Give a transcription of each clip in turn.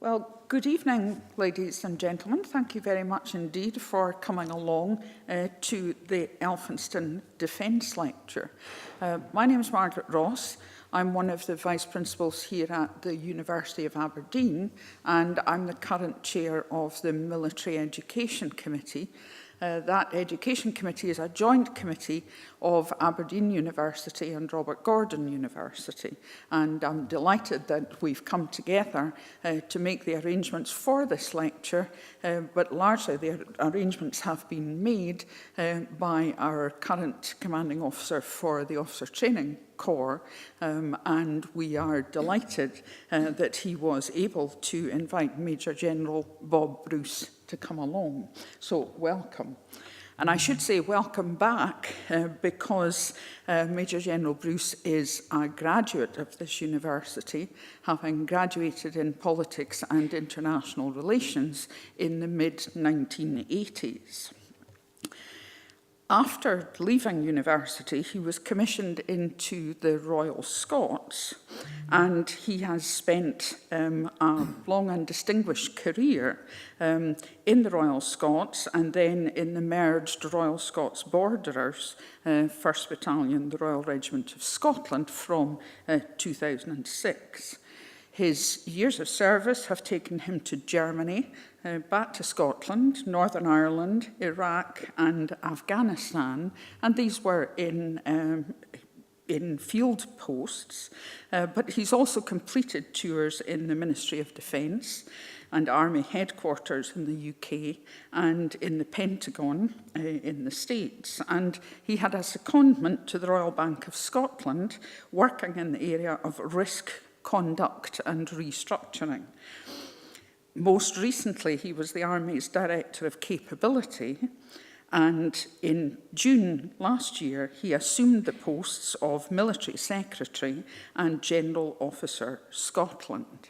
Well, good evening, ladies and gentlemen. Thank you very much indeed for coming along to the Elphinstone Defence Lecture. My name is Margaret Ross. I'm one of the Vice Principals here at the University of Aberdeen, and I'm the current chair of the Military Education Committee. That Education Committee is a joint committee of Aberdeen University and Robert Gordon University. And I'm delighted that we've come together to make the arrangements for this lecture, but largely the arrangements have been made by our current commanding officer for the Officer Training Corps, and we are delighted that he was able to invite Major General Bob Bruce to come along. So welcome. And I should say welcome back because Major General Bruce is a graduate of this university, having graduated in politics and international relations in the mid-1980s. After leaving university, he was commissioned into the Royal Scots, and he has spent a long and distinguished career in the Royal Scots and then in the merged Royal Scots Borderers, 1st Battalion, the Royal Regiment of Scotland, from 2006. His years of service have taken him to Germany, back to Scotland, Northern Ireland, Iraq and Afghanistan, and these were in field posts, but he's also completed tours in the Ministry of Defence and Army headquarters in the UK and in the Pentagon in the States. And he had a secondment to the Royal Bank of Scotland, working in the area of risk conduct and restructuring. Most recently, he was the Army's Director of Capability, and in June last year, he assumed the posts of Military Secretary and General Officer Scotland.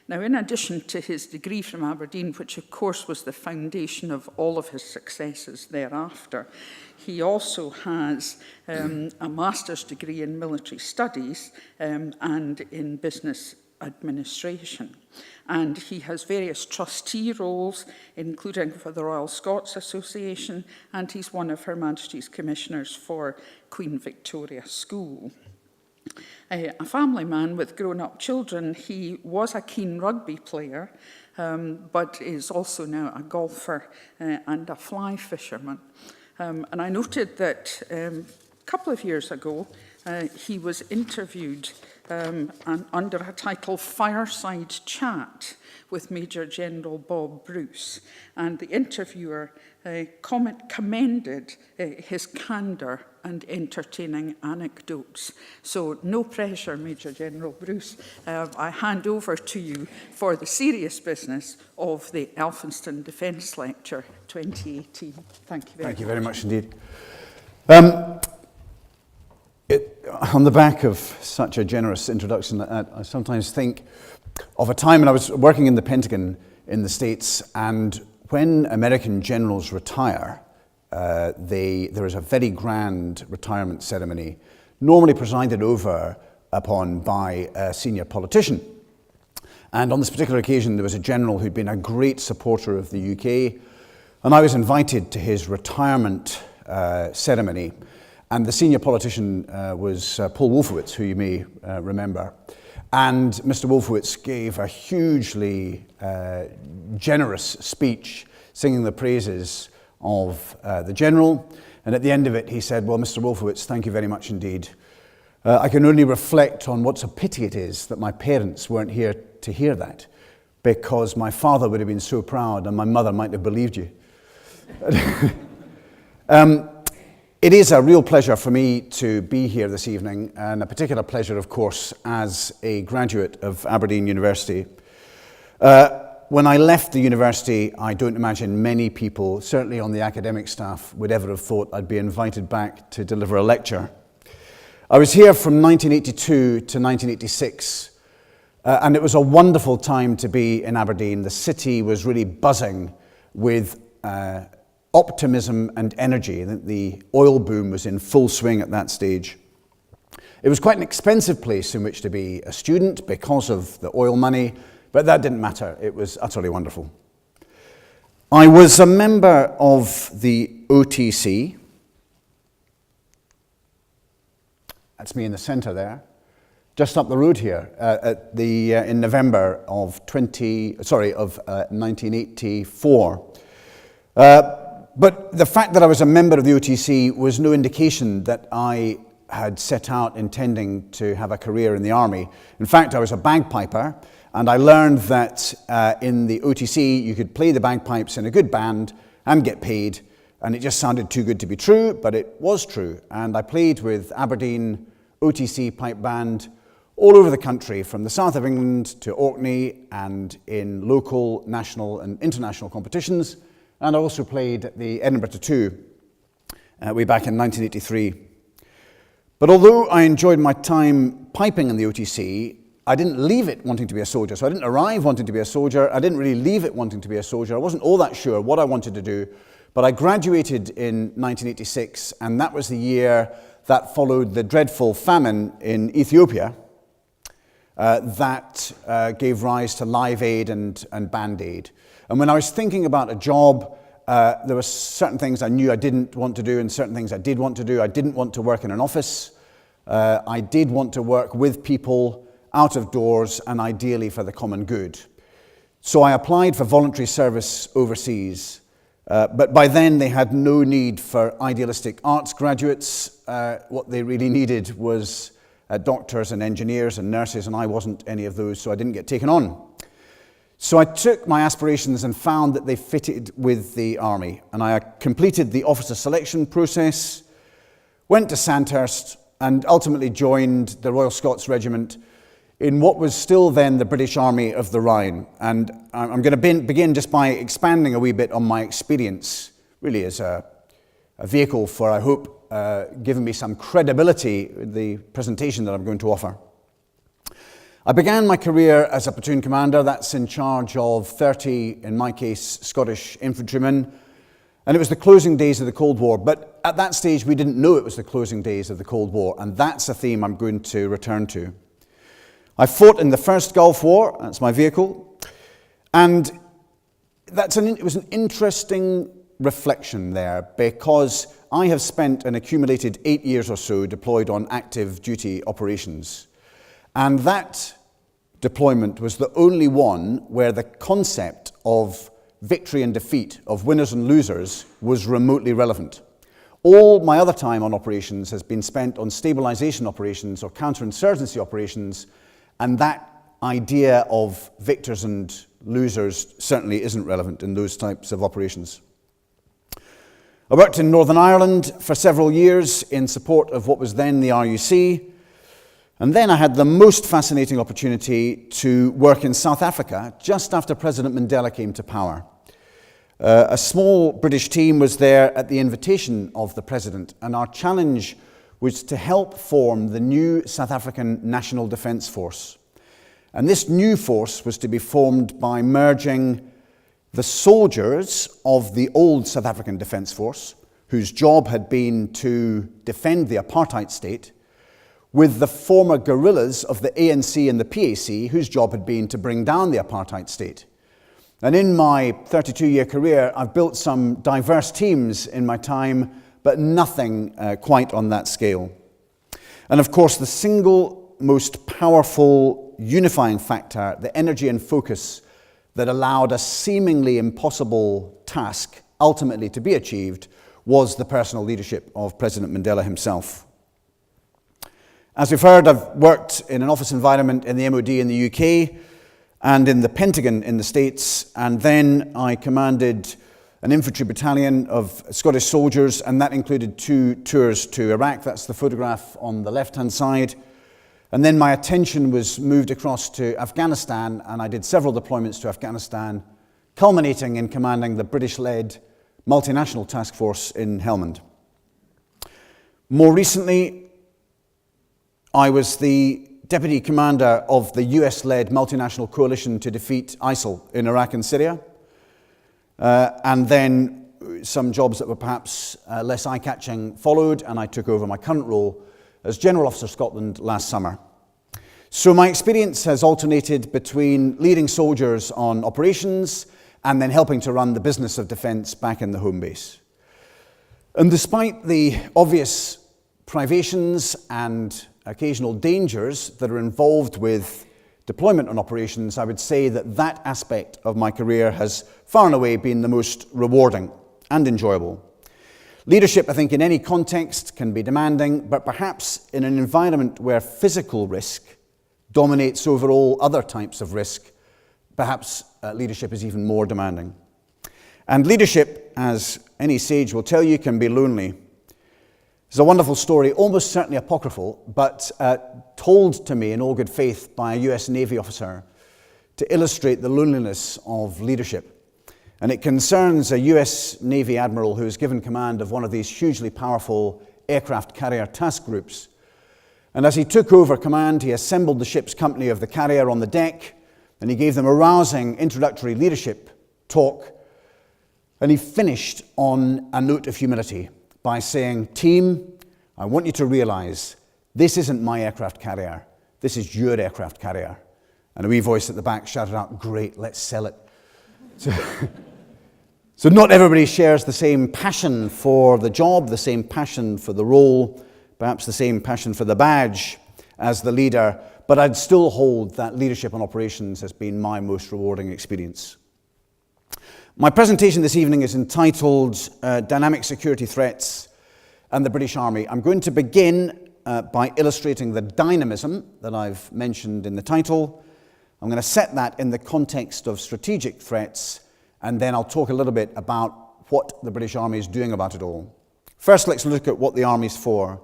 Now, in addition to his degree from Aberdeen, which of course was the foundation of all of his successes thereafter, he also has a master's degree in military studies and in business administration. And he has various trustee roles, including for the Royal Scots Association, and he's one of Her Majesty's Commissioners for Queen Victoria School. A family man with grown-up children, he was a keen rugby player, but is also now a golfer and a fly fisherman. And I noted that a couple of years ago, he was interviewed under a title Fireside Chat with Major General Bob Bruce, and the interviewer commended his candour and entertaining anecdotes. So no pressure, Major General Bruce. I hand over to you for the serious business of the Elphinstone Defence Lecture 2018. Thank you very much. Thank you very much indeed. On the back of such a generous introduction, I sometimes think of a time when I was working in the Pentagon in the States, and when American generals retire, there is a very grand retirement ceremony, normally presided over upon by a senior politician. And on this particular occasion, there was a general who'd been a great supporter of the UK, and I was invited to his retirement ceremony. And the senior politician was Paul Wolfowitz, who you may remember. And Mr. Wolfowitz gave a hugely generous speech singing the praises of the general. And at the end of it, he said, well, Mr. Wolfowitz, thank you very much indeed. I can only reflect on what a pity it is that my parents weren't here to hear that, because my father would have been so proud and my mother might have believed you. It is a real pleasure for me to be here this evening, and a particular pleasure, of course, as a graduate of Aberdeen University. When I left the university, I don't imagine many people, certainly on the academic staff, would ever have thought I'd be invited back to deliver a lecture. I was here from 1982 to 1986, and it was a wonderful time to be in Aberdeen. The city was really buzzing with optimism and energy. The oil boom was in full swing at that stage. It was quite an expensive place in which to be a student because of the oil money. But that didn't matter. It was utterly wonderful. I was a member of the OTC. That's me in the centre there. Just up the road here, in November of 1984. But the fact that I was a member of the OTC was no indication that I had set out intending to have a career in the army. In fact, I was a bagpiper, and I learned that in the OTC you could play the bagpipes in a good band and get paid, and it just sounded too good to be true, but it was true. And I played with Aberdeen OTC pipe band all over the country, from the south of England to Orkney, and in local, national and international competitions. And I also played at the Edinburgh Tattoo way back in 1983. But although I enjoyed my time piping in the OTC, I didn't leave it wanting to be a soldier. So I didn't arrive wanting to be a soldier. I didn't really leave it wanting to be a soldier. I wasn't all that sure what I wanted to do. But I graduated in 1986, and that was the year that followed the dreadful famine in Ethiopia that gave rise to Live Aid and Band Aid. And when I was thinking about a job, there were certain things I knew I didn't want to do and certain things I did want to do. I didn't want to work in an office. I did want to work with people out of doors and ideally for the common good. So I applied for voluntary service overseas. But by then they had no need for idealistic arts graduates. What they really needed was doctors and engineers and nurses, and I wasn't any of those, so I didn't get taken on. So I took my aspirations and found that they fitted with the army, and I completed the officer selection process, went to Sandhurst, and ultimately joined the Royal Scots Regiment in what was still then the British Army of the Rhine. And I'm going to begin just by expanding a wee bit on my experience, really as a vehicle for, I hope, giving me some credibility in the presentation that I'm going to offer. I began my career as a platoon commander. That's in charge of 30, in my case, Scottish infantrymen. And it was the closing days of the Cold War. But at that stage, we didn't know it was the closing days of the Cold War. And that's a theme I'm going to return to. I fought in the first Gulf War. That's my vehicle. And it was an interesting reflection there, because I have spent an accumulated 8 years or so deployed on active duty operations. And that deployment was the only one where the concept of victory and defeat, of winners and losers, was remotely relevant. All my other time on operations has been spent on stabilization operations or counterinsurgency operations, and that idea of victors and losers certainly isn't relevant in those types of operations. I worked in Northern Ireland for several years in support of what was then the RUC. And then I had the most fascinating opportunity to work in South Africa just after President Mandela came to power. A small British team was there at the invitation of the President, and our challenge was to help form the new South African National Defence Force. And this new force was to be formed by merging the soldiers of the old South African Defence Force, whose job had been to defend the apartheid state, with the former guerrillas of the ANC and the PAC, whose job had been to bring down the apartheid state. And in my 32-year career, I've built some diverse teams in my time, but nothing quite on that scale. And of course, the single most powerful unifying factor, the energy and focus that allowed a seemingly impossible task ultimately to be achieved, was the personal leadership of President Mandela himself. As we've heard, I've worked in an office environment in the MOD in the UK and in the Pentagon in the States, and then I commanded an infantry battalion of Scottish soldiers, and that included 2 tours to Iraq. That's the photograph on the left-hand side. And then my attention was moved across to Afghanistan, and I did several deployments to Afghanistan, culminating in commanding the British-led multinational task force in Helmand. More recently, I was the deputy commander of the US-led multinational coalition to defeat ISIL in Iraq and Syria. And then some jobs that were perhaps less eye-catching followed, and I took over my current role as General Officer Scotland last summer. So my experience has alternated between leading soldiers on operations and then helping to run the business of defence back in the home base. And despite the obvious privations and occasional dangers that are involved with deployment and operations, I would say that that aspect of my career has far and away been the most rewarding and enjoyable. Leadership, I think, in any context can be demanding, but perhaps in an environment where physical risk dominates over all other types of risk, perhaps leadership is even more demanding. And leadership, as any sage will tell you, can be lonely. It's a wonderful story, almost certainly apocryphal, but told to me in all good faith by a US Navy officer to illustrate the loneliness of leadership. And it concerns a US Navy admiral who is given command of one of these hugely powerful aircraft carrier task groups. And as he took over command, he assembled the ship's company of the carrier on the deck, and he gave them a rousing introductory leadership talk. And he finished on a note of humility by saying, "Team, I want you to realize this isn't my aircraft carrier, this is your aircraft carrier." And a wee voice at the back shouted out, "Great, let's sell it." So not everybody shares the same passion for the job, the same passion for the role, perhaps the same passion for the badge as the leader, but I'd still hold that leadership and operations has been my most rewarding experience. My presentation this evening is entitled Dynamic Security Threats and the British Army. I'm going to begin by illustrating the dynamism that I've mentioned in the title. I'm going to set that in the context of strategic threats, and then I'll talk a little bit about what the British Army is doing about it all. First, let's look at what the Army's for.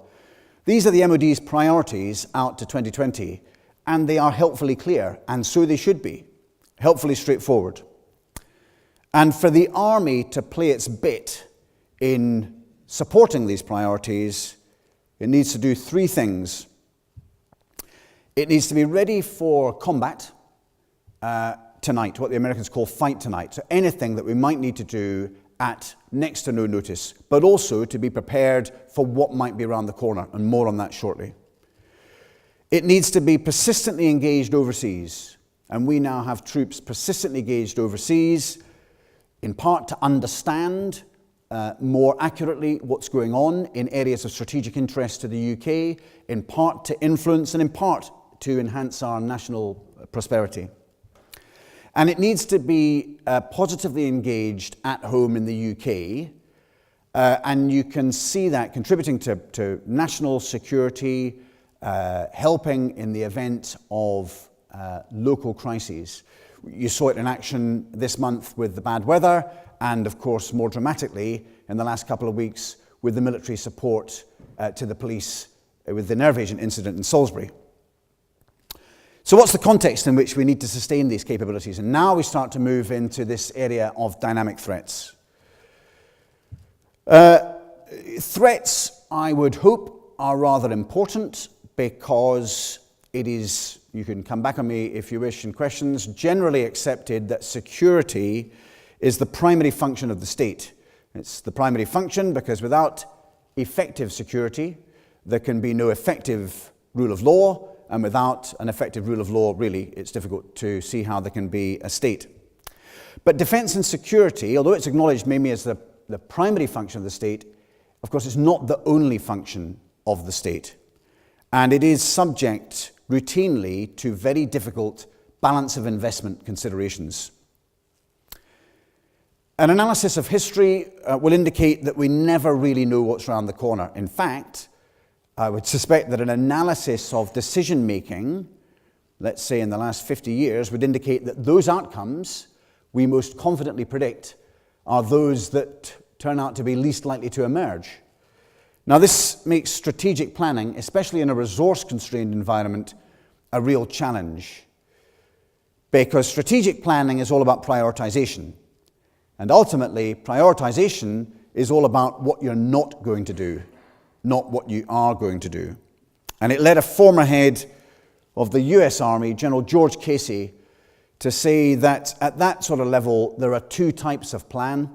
These are the MOD's priorities out to 2020, and they are helpfully clear, and so they should be, helpfully straightforward. And for the Army to play its bit in supporting these priorities, it needs to do three things. It needs to be ready for combat tonight, what the Americans call fight tonight, so anything that we might need to do at next to no notice, but also to be prepared for what might be around the corner, and more on that shortly. It needs to be persistently engaged overseas, and we now have troops persistently engaged overseas, in part to understand more accurately what's going on in areas of strategic interest to the UK, in part to influence, and in part to enhance our national prosperity. And it needs to be positively engaged at home in the UK, and you can see that contributing to national security, helping in the event of local crises. You saw it in action this month with the bad weather, and of course more dramatically in the last couple of weeks with the military support to the police with the nerve agent incident in Salisbury. So what's the context in which we need to sustain these capabilities? And now we start to move into this area of dynamic threats. Threats, I would hope, are rather important because it is, you can come back on me if you wish in questions, generally accepted that security is the primary function of the state. It's the primary function because without effective security, there can be no effective rule of law, and without an effective rule of law, really, it's difficult to see how there can be a state. But defence and security, although it's acknowledged maybe as the primary function of the state, of course it's not the only function of the state. And it is subject routinely to very difficult balance of investment considerations. An analysis of history will indicate that we never really know what's around the corner. In fact, I would suspect that an analysis of decision-making, let's say in the last 50 years, would indicate that those outcomes we most confidently predict are those that turn out to be least likely to emerge. Now, this makes strategic planning, especially in a resource-constrained environment, a real challenge. Because strategic planning is all about prioritization. And ultimately, prioritization is all about what you're not going to do, not what you are going to do. And it led a former head of the US Army, General George Casey, to say that at that sort of level, there are two types of plan,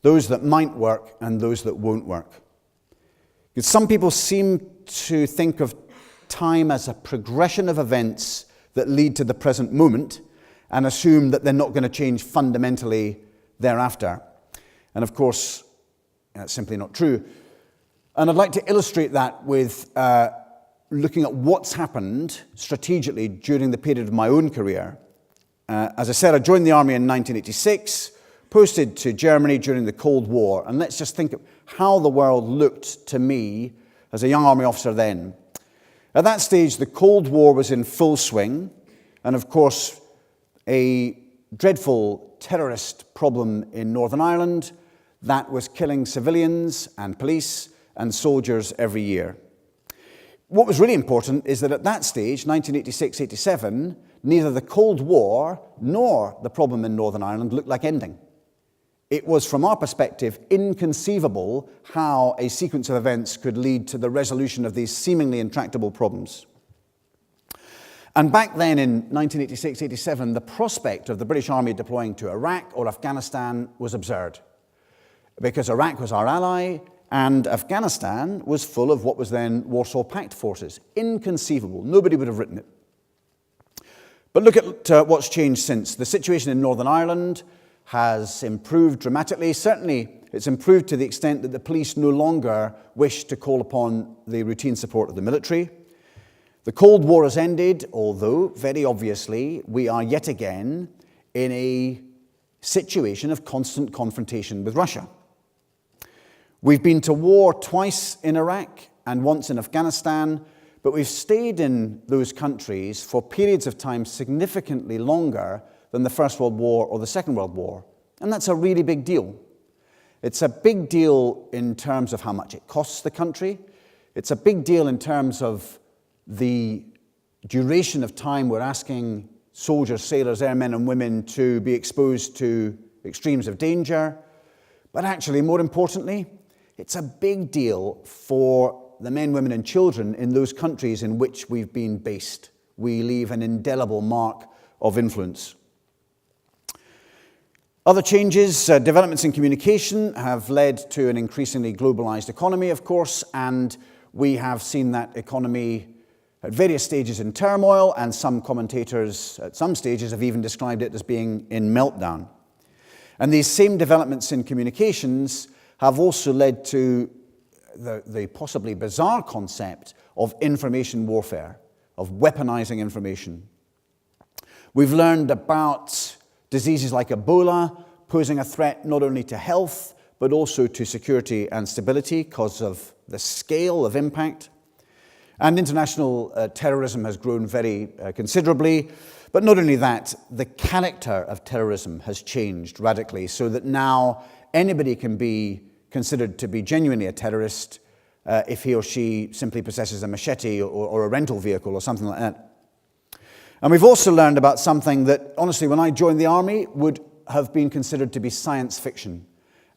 those that might work and those that won't work. Because some people seem to think of time as a progression of events that lead to the present moment and assume that they're not going to change fundamentally thereafter. And of course, that's simply not true. And I'd like to illustrate that with looking at what's happened strategically during the period of my own career. As I said, I joined the army in 1986, posted to Germany during the Cold War. And let's just think of how the world looked to me as a young army officer then. At that stage, the Cold War was in full swing. And of course, a dreadful terrorist problem in Northern Ireland that was killing civilians and police and soldiers every year. What was really important is that at that stage, 1986-87, neither the Cold War nor the problem in Northern Ireland looked like ending. It was, from our perspective, inconceivable how a sequence of events could lead to the resolution of these seemingly intractable problems. And back then in 1986-87, the prospect of the British Army deploying to Iraq or Afghanistan was absurd, because Iraq was our ally and Afghanistan was full of what was then Warsaw Pact forces. Inconceivable. Nobody would have written it. But look at what's changed since. The situation in Northern Ireland has improved dramatically. Certainly, it's improved to the extent that the police no longer wish to call upon the routine support of the military. The Cold War has ended, although, very obviously, we are yet again in a situation of constant confrontation with Russia. We've been to war twice in Iraq and once in Afghanistan, but we've stayed in those countries for periods of time significantly longer than the First World War or the Second World War. And that's a really big deal. It's a big deal in terms of how much it costs the country. It's a big deal in terms of the duration of time we're asking soldiers, sailors, airmen and women to be exposed to extremes of danger. But actually, more importantly, it's a big deal for the men, women and children in those countries in which we've been based. We leave an indelible mark of influence. Other changes, developments in communication have led to an increasingly globalized economy, of course, and we have seen that economy at various stages in turmoil, and some commentators at some stages have even described it as being in meltdown. And these same developments in communications have also led to the possibly bizarre concept of information warfare, of weaponizing information. We've learned about diseases like Ebola posing a threat not only to health, but also to security and stability because of the scale of impact. And international terrorism has grown very considerably. But not only that, the character of terrorism has changed radically so that now anybody can be considered to be genuinely a terrorist if he or she simply possesses a machete or a rental vehicle or something like that. And we've also learned about something that, honestly, when I joined the army, would have been considered to be science fiction.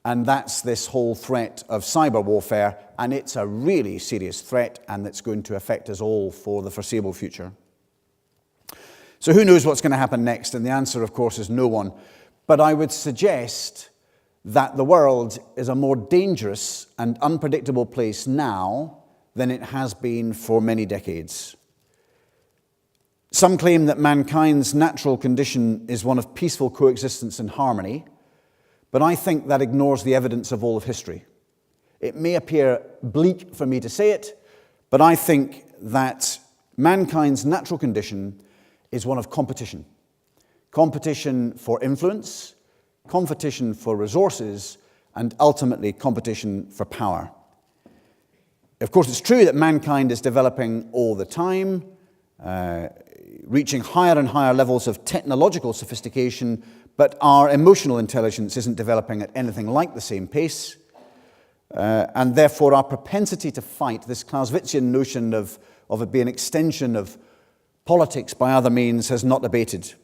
And that's this whole threat of cyber warfare. And it's a really serious threat, and it's going to affect us all for the foreseeable future. So who knows what's going to happen next? And the answer, of course, is no one. But I would suggest that the world is a more dangerous and unpredictable place now than it has been for many decades. Some claim that mankind's natural condition is one of peaceful coexistence and harmony, but I think that ignores the evidence of all of history. It may appear bleak for me to say it, but I think that mankind's natural condition is one of competition. Competition for influence, competition for resources, and ultimately competition for power. Of course, it's true that mankind is developing all the time, reaching higher and higher levels of technological sophistication, but our emotional intelligence isn't developing at anything like the same pace. And therefore, our propensity to fight, this Clausewitzian notion of it being an extension of politics by other means, has not abated.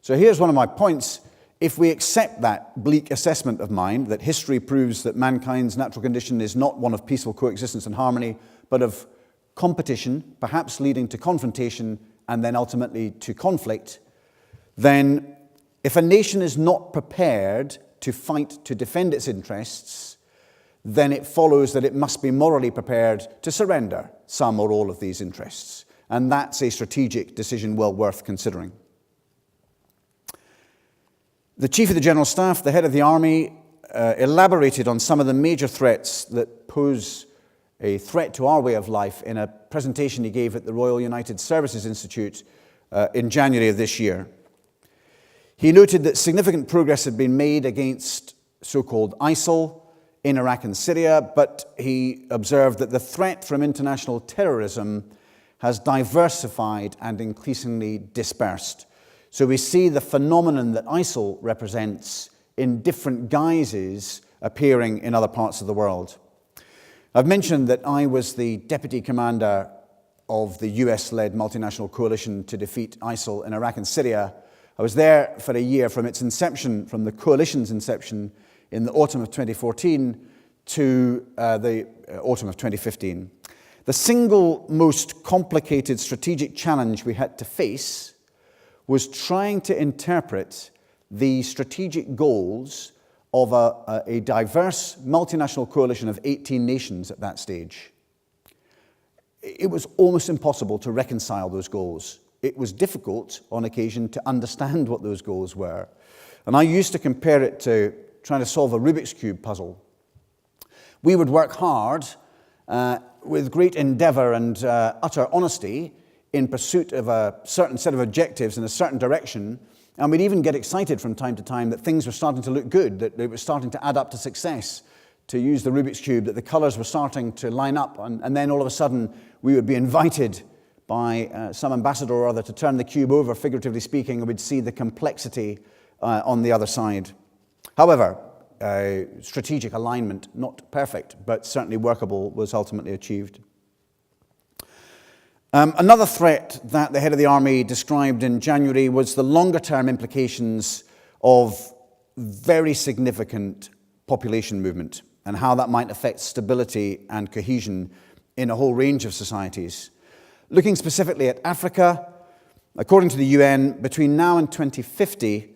So here's one of my points. If we accept that bleak assessment of mine, that history proves that mankind's natural condition is not one of peaceful coexistence and harmony, but of competition, perhaps leading to confrontation and then ultimately to conflict, then if a nation is not prepared to fight to defend its interests, then it follows that it must be morally prepared to surrender some or all of these interests. And that's a strategic decision well worth considering. The Chief of the General Staff, the head of the Army, elaborated on some of the major threats that pose a threat to our way of life in a presentation he gave at the Royal United Services Institute in January of this year. He noted that significant progress had been made against so-called ISIL in Iraq and Syria, but he observed that the threat from international terrorism has diversified and increasingly dispersed. So we see the phenomenon that ISIL represents in different guises appearing in other parts of the world. I've mentioned that I was the deputy commander of the US-led multinational coalition to defeat ISIL in Iraq and Syria. I was there for a year from its inception, from the coalition's inception in the autumn of 2014 to the autumn of 2015. The single most complicated strategic challenge we had to face was trying to interpret the strategic goals of a diverse multinational coalition of 18 nations at that stage. It was almost impossible to reconcile those goals. It was difficult on occasion to understand what those goals were. And I used to compare it to trying to solve a Rubik's Cube puzzle. We would work hard with great endeavor and utter honesty in pursuit of a certain set of objectives in a certain direction, and we'd even get excited from time to time that things were starting to look good, that it was starting to add up to success, to use the Rubik's Cube, that the colors were starting to line up, and then all of a sudden we would be invited by some ambassador or other to turn the cube over, figuratively speaking, and we'd see the complexity on the other side. However, strategic alignment, not perfect, but certainly workable, was ultimately achieved. Another threat that the head of the army described in January was the longer-term implications of very significant population movement and how that might affect stability and cohesion in a whole range of societies. Looking specifically at Africa, according to the UN, between now and 2050,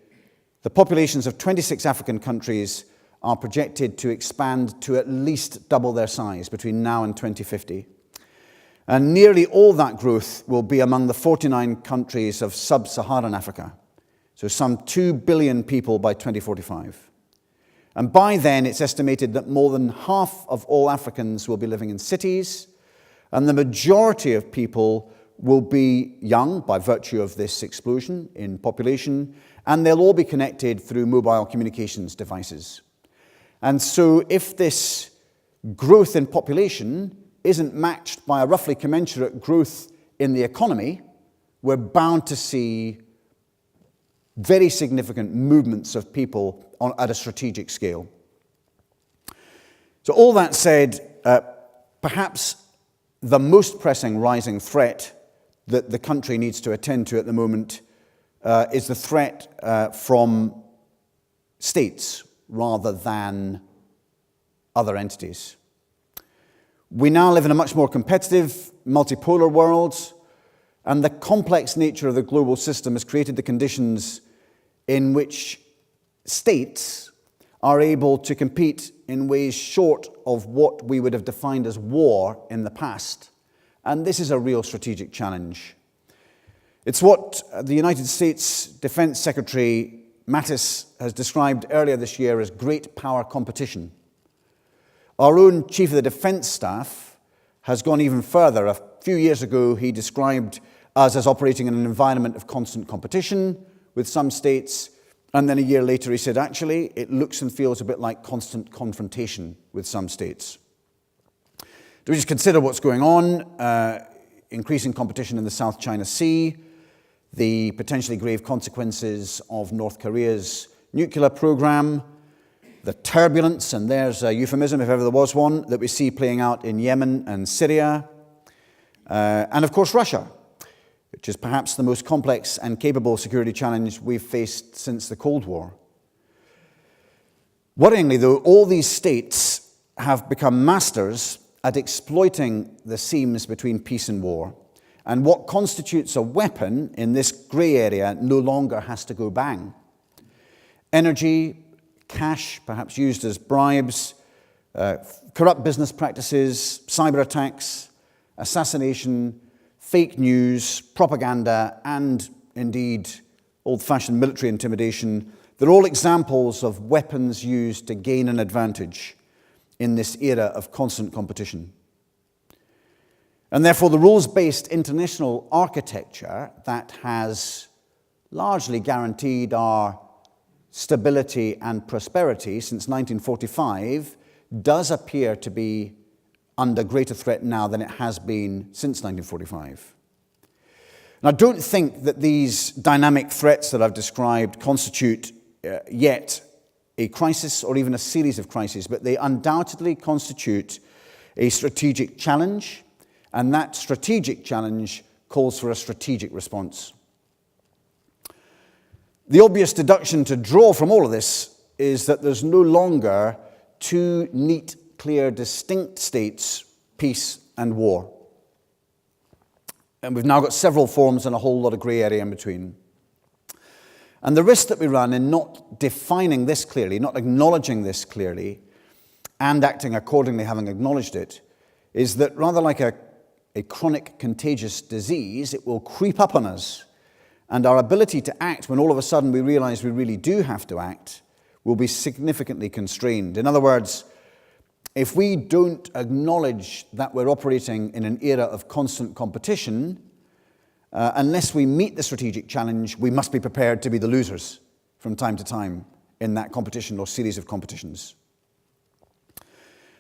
the populations of 26 African countries are projected to expand to at least double their size between now and 2050. And nearly all that growth will be among the 49 countries of sub-Saharan Africa, so some 2 billion people by 2045. And by then, it's estimated that more than half of all Africans will be living in cities, and the majority of people will be young by virtue of this explosion in population, and they'll all be connected through mobile communications devices. And so if this growth in population isn't matched by a roughly commensurate growth in the economy, we're bound to see very significant movements of people at a strategic scale. So all that said, perhaps the most pressing rising threat that the country needs to attend to at the moment is the threat from states rather than other entities. We now live in a much more competitive, multipolar world, and the complex nature of the global system has created the conditions in which states are able to compete in ways short of what we would have defined as war in the past. And this is a real strategic challenge. It's what the United States Defense Secretary Mattis has described earlier this year as great power competition. Our own Chief of the Defense Staff has gone even further. A few years ago, he described us as operating in an environment of constant competition with some states, and then a year later he said, actually, it looks and feels a bit like constant confrontation with some states. Do we just consider what's going on? Increasing competition in the South China Sea, the potentially grave consequences of North Korea's nuclear program, the turbulence, and there's a euphemism if ever there was one, that we see playing out in Yemen and Syria, and of course Russia, which is perhaps the most complex and capable security challenge we've faced since the Cold War. Worryingly, though, all these states have become masters at exploiting the seams between peace and war, and what constitutes a weapon in this grey area no longer has to go bang. Energy, cash, perhaps used as bribes, corrupt business practices, cyber attacks, assassination, fake news, propaganda, and indeed old-fashioned military intimidation. They're all examples of weapons used to gain an advantage in this era of constant competition. And therefore, the rules-based international architecture that has largely guaranteed our stability and prosperity since 1945 does appear to be under greater threat now than it has been since 1945. And I don't think that these dynamic threats that I've described constitute yet a crisis or even a series of crises, but they undoubtedly constitute a strategic challenge, and that strategic challenge calls for a strategic response. The obvious deduction to draw from all of this is that there's no longer two neat, clear, distinct states, peace and war. And we've now got several forms and a whole lot of grey area in between. And the risk that we run in not defining this clearly, not acknowledging this clearly, and acting accordingly, having acknowledged it, is that rather like a chronic contagious disease, it will creep up on us, and our ability to act when all of a sudden we realize we really do have to act will be significantly constrained. In other words, if we don't acknowledge that we're operating in an era of constant competition, unless we meet the strategic challenge, we must be prepared to be the losers from time to time in that competition or series of competitions.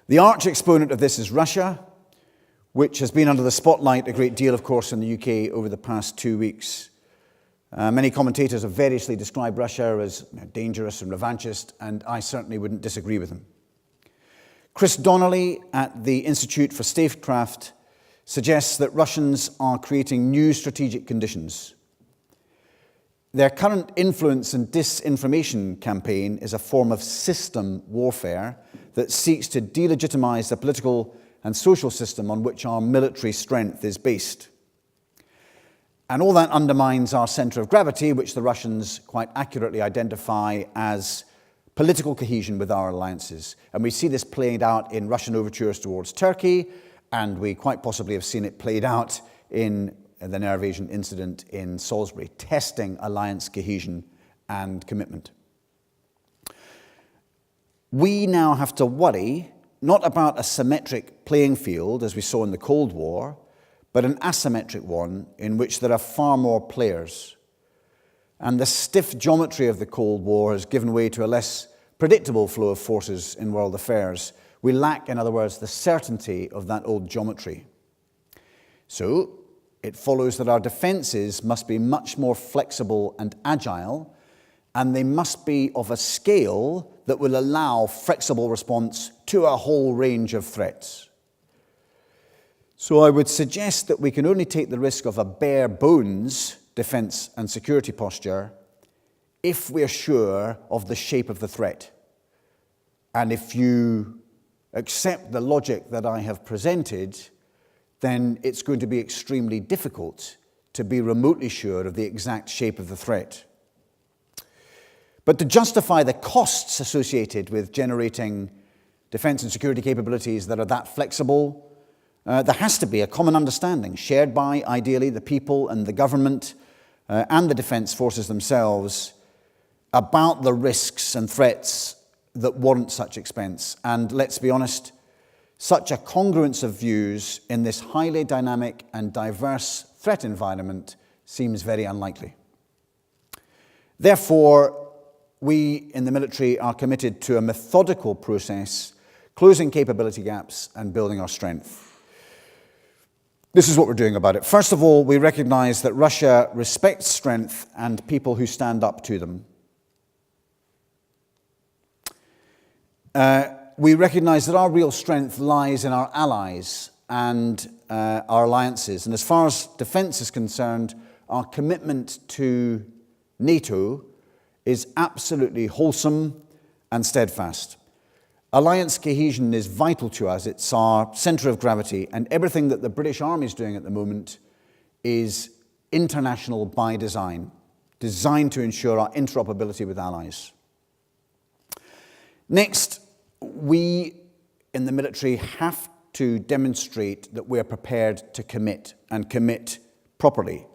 The arch exponent of this is Russia, which has been under the spotlight a great deal, of course, in the UK over the past 2 weeks. Many commentators have variously described Russia as dangerous and revanchist, and I certainly wouldn't disagree with them. Chris Donnelly at the Institute for Statecraft suggests that Russians are creating new strategic conditions. Their current influence and disinformation campaign is a form of system warfare that seeks to delegitimize the political and social system on which our military strength is based. And all that undermines our center of gravity, which the Russians quite accurately identify as political cohesion with our alliances. And we see this played out in Russian overtures towards Turkey, and we quite possibly have seen it played out in the nerve agent incident in Salisbury, testing alliance cohesion and commitment. We now have to worry not about a symmetric playing field, as we saw in the Cold War, but an asymmetric one in which there are far more players. And the stiff geometry of the Cold War has given way to a less predictable flow of forces in world affairs. We lack, in other words, the certainty of that old geometry. So it follows that our defences must be much more flexible and agile, and they must be of a scale that will allow flexible response to a whole range of threats. So I would suggest that we can only take the risk of a bare bones defence and security posture if we're sure of the shape of the threat. And if you accept the logic that I have presented, then it's going to be extremely difficult to be remotely sure of the exact shape of the threat. But to justify the costs associated with generating defence and security capabilities that are that flexible, there has to be a common understanding shared by, ideally, the people and the government and the defence forces themselves about the risks and threats that warrant such expense. And let's be honest, such a congruence of views in this highly dynamic and diverse threat environment seems very unlikely. Therefore, we in the military are committed to a methodical process, closing capability gaps and building our strength. This is what we're doing about it. First of all, we recognize that Russia respects strength and people who stand up to them. We recognize that our real strength lies in our allies and our alliances. And as far as defense is concerned, our commitment to NATO is absolutely wholesome and steadfast. Alliance cohesion is vital to us. It's our center of gravity, and everything that the British Army is doing at the moment is international by design, designed to ensure our interoperability with allies. Next, we in the military have to demonstrate that we're prepared to commit, and commit properly.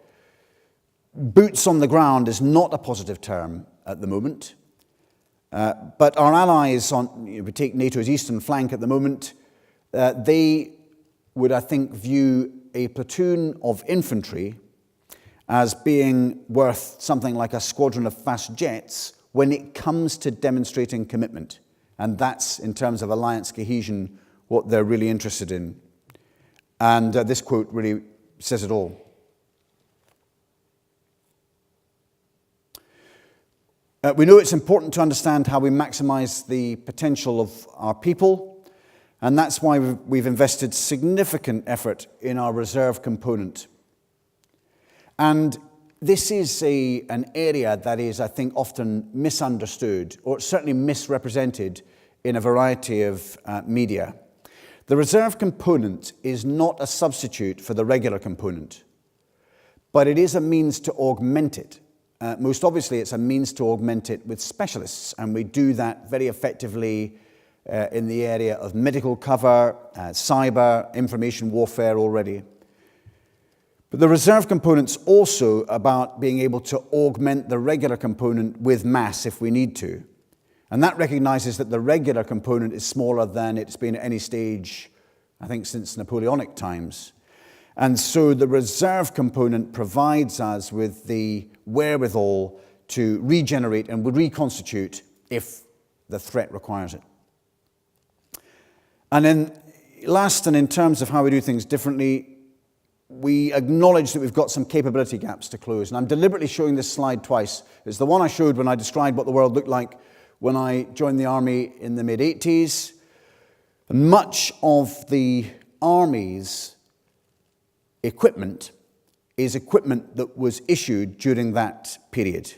Boots on the ground is not a positive term at the moment, but our allies, we take NATO's eastern flank at the moment, they would, I think, view a platoon of infantry as being worth something like a squadron of fast jets when it comes to demonstrating commitment. And that's, in terms of alliance cohesion, what they're really interested in. And this quote really says it all. We know it's important to understand how we maximize the potential of our people, and that's why we've invested significant effort in our reserve component. And this is an area that is, I think, often misunderstood, or certainly misrepresented in a variety of media. The reserve component is not a substitute for the regular component, but it is a means to augment it. Most obviously, it's a means to augment it with specialists, and we do that very effectively in the area of medical cover, cyber, information warfare already. But the reserve component's also about being able to augment the regular component with mass if we need to. And that recognizes that the regular component is smaller than it's been at any stage, I think, since Napoleonic times. And so the reserve component provides us with the wherewithal to regenerate and reconstitute if the threat requires it. And then last, and in terms of how we do things differently, we acknowledge that we've got some capability gaps to close. And I'm deliberately showing this slide twice. It's the one I showed when I described what the world looked like when I joined the army in the mid-80s. Much of the army's equipment is equipment that was issued during that period.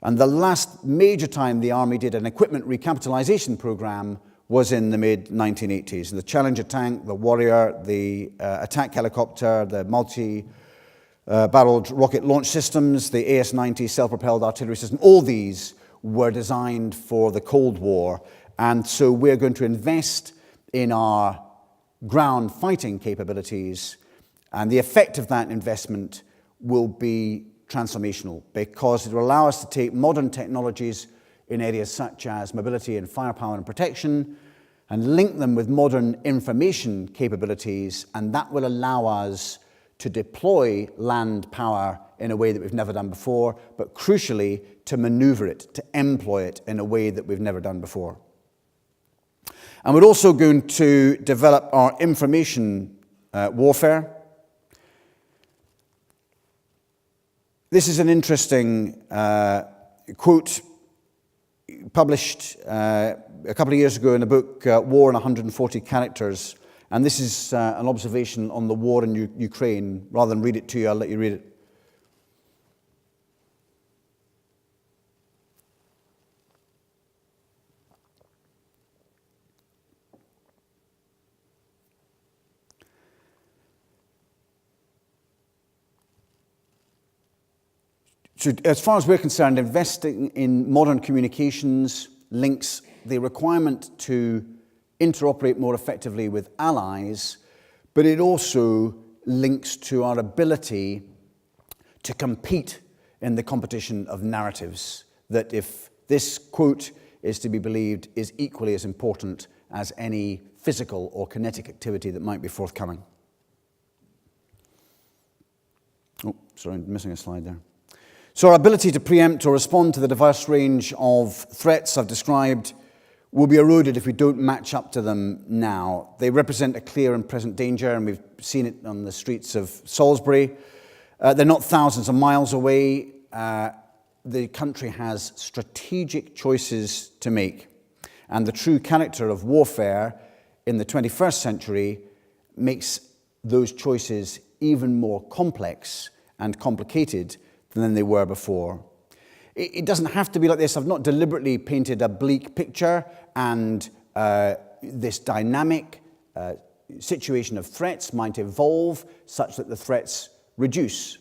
And the last major time the army did an equipment recapitalization program was in the mid-1980s. The Challenger tank, the Warrior, the attack helicopter, the multi-barreled rocket launch systems, the AS-90 self-propelled artillery system, all these were designed for the Cold War. And so we're going to invest in our ground fighting capabilities, and the effect of that investment will be transformational because it will allow us to take modern technologies in areas such as mobility and firepower and protection and link them with modern information capabilities, and that will allow us to deploy land power in a way that we've never done before, but crucially to maneuver it, to employ it in a way that we've never done before. And we're also going to develop our information warfare. This is an interesting quote published a couple of years ago in a book, War in 140 Characters. And this is an observation on the war in Ukraine. Rather than read it to you, I'll let you read it. So as far as we're concerned, investing in modern communications links the requirement to interoperate more effectively with allies, but it also links to our ability to compete in the competition of narratives, that if this quote is to be believed, is equally as important as any physical or kinetic activity that might be forthcoming. Oh, sorry, I'm missing a slide there. So our ability to preempt or respond to the diverse range of threats I've described will be eroded if we don't match up to them now. They represent a clear and present danger, and we've seen it on the streets of Salisbury. They're not thousands of miles away. The country has strategic choices to make, and the true character of warfare in the 21st century makes those choices even more complex and complicated than they were before. It doesn't have to be like this. I've not deliberately painted a bleak picture, and this dynamic situation of threats might evolve such that the threats reduce.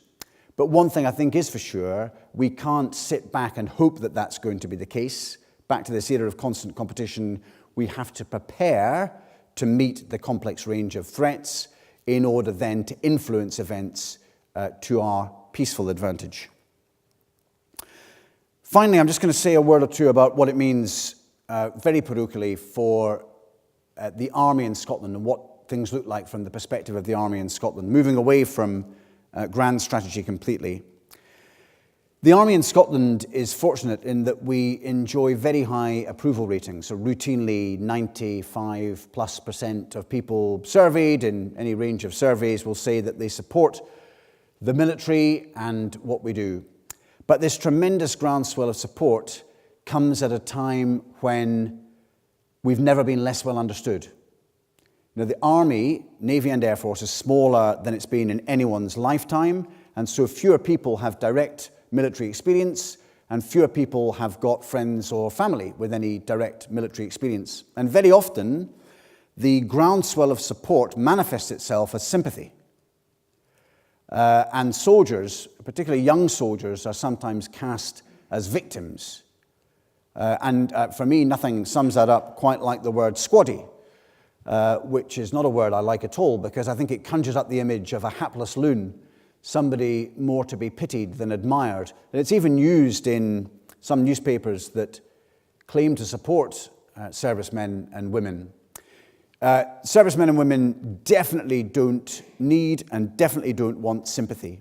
But one thing I think is for sure, we can't sit back and hope that that's going to be the case. Back to this era of constant competition, we have to prepare to meet the complex range of threats in order then to influence events to our peaceful advantage. Finally, I'm just going to say a word or two about what it means very parochially for the Army in Scotland and what things look like from the perspective of the Army in Scotland, moving away from grand strategy completely. The Army in Scotland is fortunate in that we enjoy very high approval ratings. So routinely 95+% of people surveyed in any range of surveys will say that they support the military and what we do. But this tremendous groundswell of support comes at a time when we've never been less well understood. Now, the Army, Navy and Air Force is smaller than it's been in anyone's lifetime, and so fewer people have direct military experience, and fewer people have got friends or family with any direct military experience. And very often, the groundswell of support manifests itself as sympathy. And soldiers, particularly young soldiers, are sometimes cast as victims. And for me, nothing sums that up quite like the word squaddy, which is not a word I like at all, because I think it conjures up the image of a hapless loon, somebody more to be pitied than admired. And it's even used in some newspapers that claim to support servicemen and women. Servicemen and women definitely don't need and definitely don't want sympathy.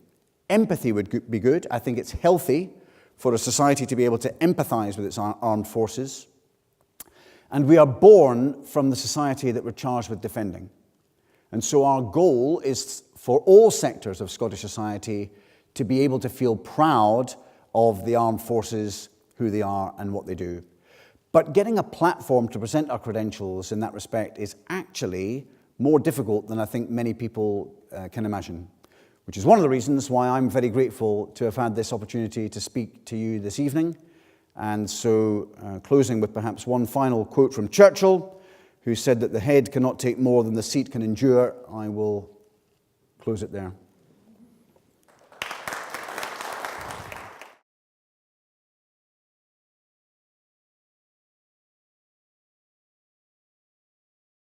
Empathy would be good. I think it's healthy for a society to be able to empathize with its armed forces. And we are born from the society that we're charged with defending. And so our goal is for all sectors of Scottish society to be able to feel proud of the armed forces, who they are and what they do. But getting a platform to present our credentials in that respect is actually more difficult than I think many people can imagine, which is one of the reasons why I'm very grateful to have had this opportunity to speak to you this evening. And so, closing with perhaps one final quote from Churchill, who said that the head cannot take more than the seat can endure, I will close it there.